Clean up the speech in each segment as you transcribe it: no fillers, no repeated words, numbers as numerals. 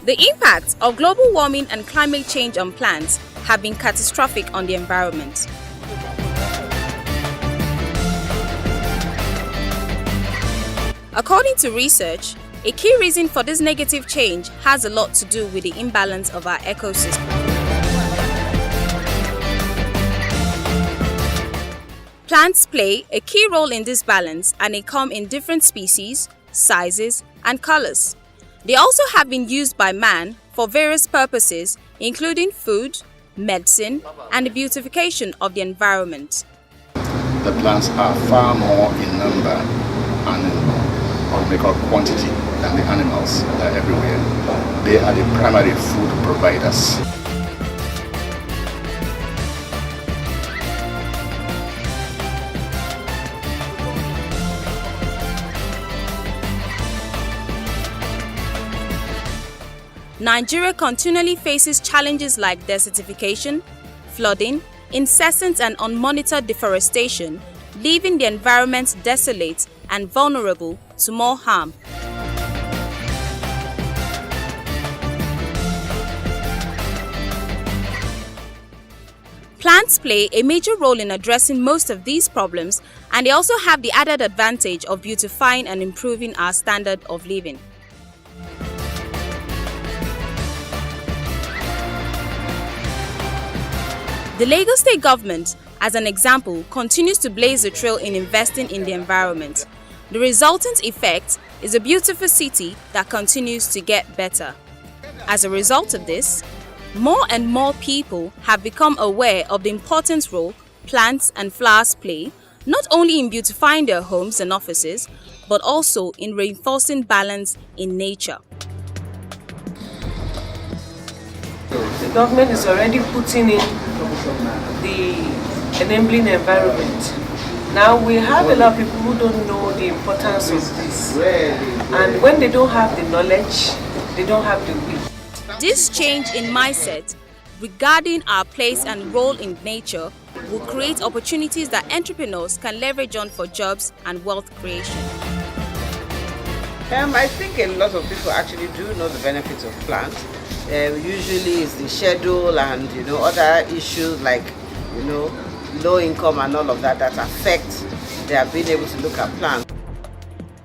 The impacts of global warming and climate change on plants have been catastrophic on the environment. According to research, a key reason for this negative change has a lot to do with the imbalance of our ecosystem. Plants play a key role in this balance, and they come in different species, sizes, and colors. They also have been used by man for various purposes, including food, medicine, and the beautification of the environment. The plants are far more in number and what we call quantity than the animals that are everywhere. They are the primary food providers. Nigeria continually faces challenges like desertification, flooding, incessant and unmonitored deforestation, leaving the environment desolate and vulnerable to more harm. Plants play a major role in addressing most of these problems, and they also have the added advantage of beautifying and improving our standard of living. The Lagos State government, as an example, continues to blaze the trail in investing in the environment. The resultant effect is a beautiful city that continues to get better. As a result of this, more and more people have become aware of the important role plants and flowers play, not only in beautifying their homes and offices, but also in reinforcing balance in nature. The government is already putting in the enabling environment. Now we have a lot of people who don't know the importance of this, and when they don't have the knowledge, they don't have the will. This change in mindset regarding our place and role in nature will create opportunities that entrepreneurs can leverage on for jobs and wealth creation. I think a lot of people actually do know the benefits of plants. Usually it's the schedule and other issues like low income and all of that affect their being able to look at plants.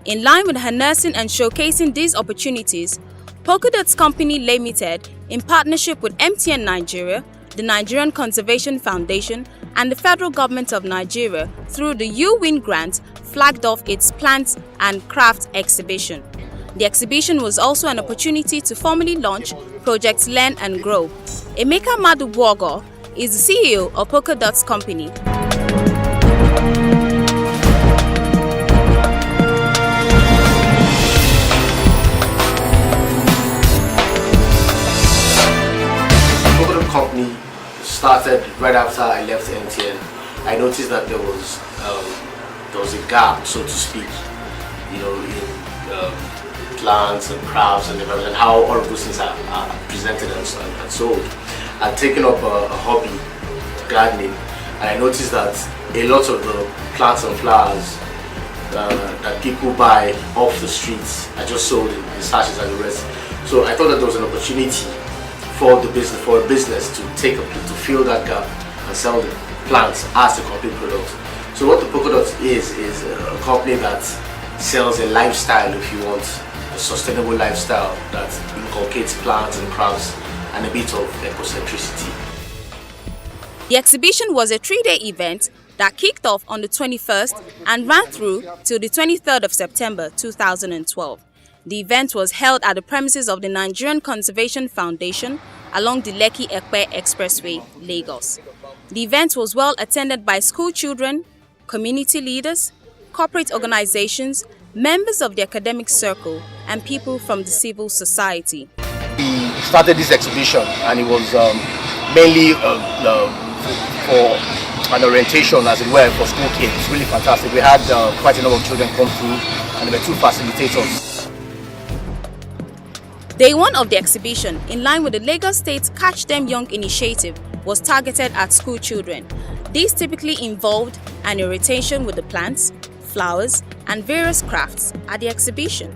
In line with harnessing and showcasing these opportunities, Pocadots Company Limited, in partnership with MTN Nigeria, the Nigerian Conservation Foundation, and the federal government of Nigeria through the U-Win grant, flagged off its Plants and Craft exhibition. The exhibition was also an opportunity to formally launch Project Learn and Grow. Emeka Madubuogo is the CEO of Pocadots Company. Pocadot Company started right after I left MTN. I noticed that there was a gap, so to speak, in plants and crafts and development, and how all of those things are presented and sold. I've taken up a hobby, gardening, and I noticed that a lot of the plants and flowers that people buy off the streets are just sold in the sachets and the rest. So I thought that there was an opportunity for a business to fill that gap and sell the plants as a complete product. So what the Pocadots is a company that sells a lifestyle, if you want, a sustainable lifestyle that inculcates plants and crafts and a bit of ecocentricity. The exhibition was a 3-day event that kicked off on the 21st and ran through till the 23rd of September 2012. The event was held at the premises of the Nigerian Conservation Foundation along the Lekki-Epe Expressway, Lagos. The event was well attended by school children, community leaders, corporate organizations, members of the academic circle, and people from the civil society. We started this exhibition, and it was mainly for an orientation, as it were, for school kids. It's really fantastic. We had quite a number of children come through, and there were 2 facilitators. Day 1 of the exhibition, in line with the Lagos State Catch Them Young initiative, was targeted at school children. These typically involved an orientation with the plants, flowers, and various crafts at the exhibition.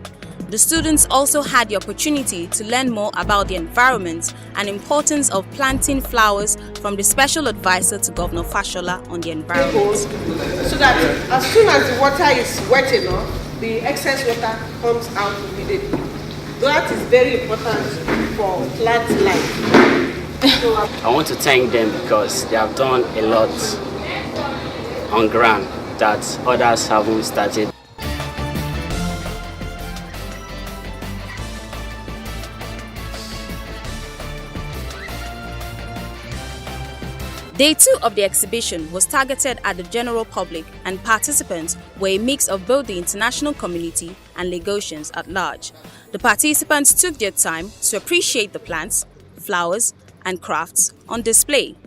The students also had the opportunity to learn more about the environment and importance of planting flowers from the special advisor to Governor Fashola on the environment. So that as soon as the water is wet enough, the excess water comes out immediately. That is very important for plant life. I want to thank them because they have done a lot on ground that others haven't started. Day 2 of the exhibition was targeted at the general public, and participants were a mix of both the international community and Lagosians at large. The participants took their time to appreciate the plants, flowers, and crafts on display.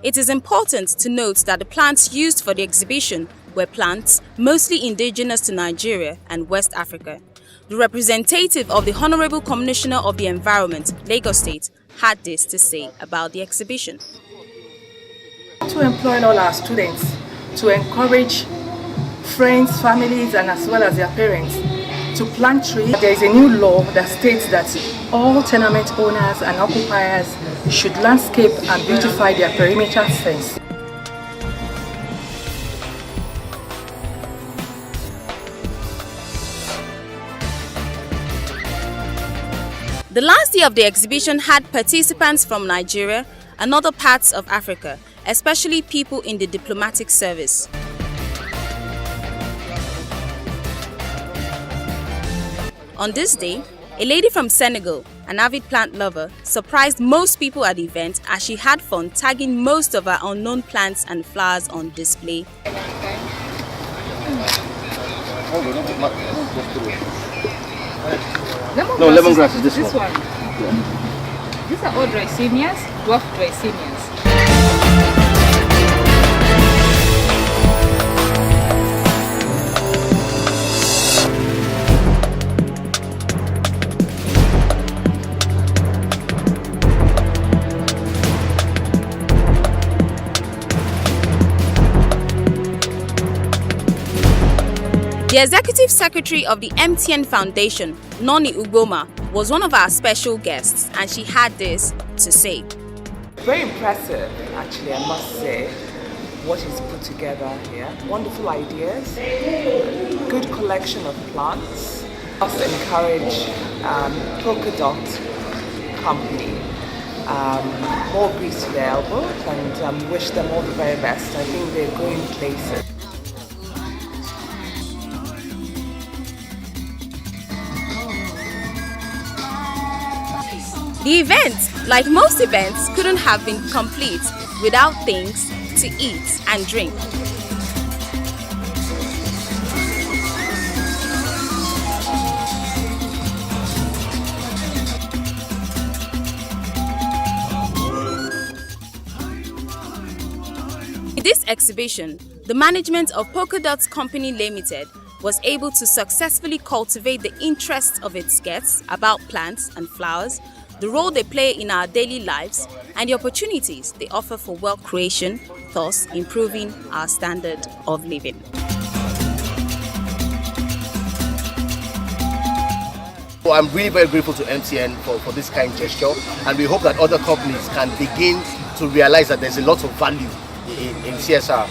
It is important to note that the plants used for the exhibition were plants mostly indigenous to Nigeria and West Africa. The representative of the Honorable Commissioner of the Environment, Lagos State, had this to say about the exhibition. To employ all our students to encourage friends, families, and as well as their parents to plant trees. There is a new law that states that all tenement owners and occupiers should landscape and beautify their perimeter fence. The last day of the exhibition had participants from Nigeria and other parts of Africa, especially people in the diplomatic service. On this day, a lady from Senegal, an avid plant lover, surprised most people at the event as she had fun tagging most of her unknown plants and flowers on display. Lemongrass is this one. Yeah. These are all Dreissenias, dwarf Dreissenias. The Executive Secretary of the MTN Foundation, Noni Ugoma, was one of our special guests, and she had this to say. Very impressive, actually, I must say, what is put together here. Wonderful ideas, good collection of plants. I must encourage Pocadot company, more grease to their elbow, and wish them all the very best. I think they're going places. The event, like most events, couldn't have been complete without things to eat and drink. In this exhibition, the management of Pocadots Company Limited was able to successfully cultivate the interests of its guests about plants and flowers, the role they play in our daily lives, and the opportunities they offer for wealth creation, thus improving our standard of living. So I'm really very grateful to MTN for this kind gesture, and we hope that other companies can begin to realize that there's a lot of value in CSR.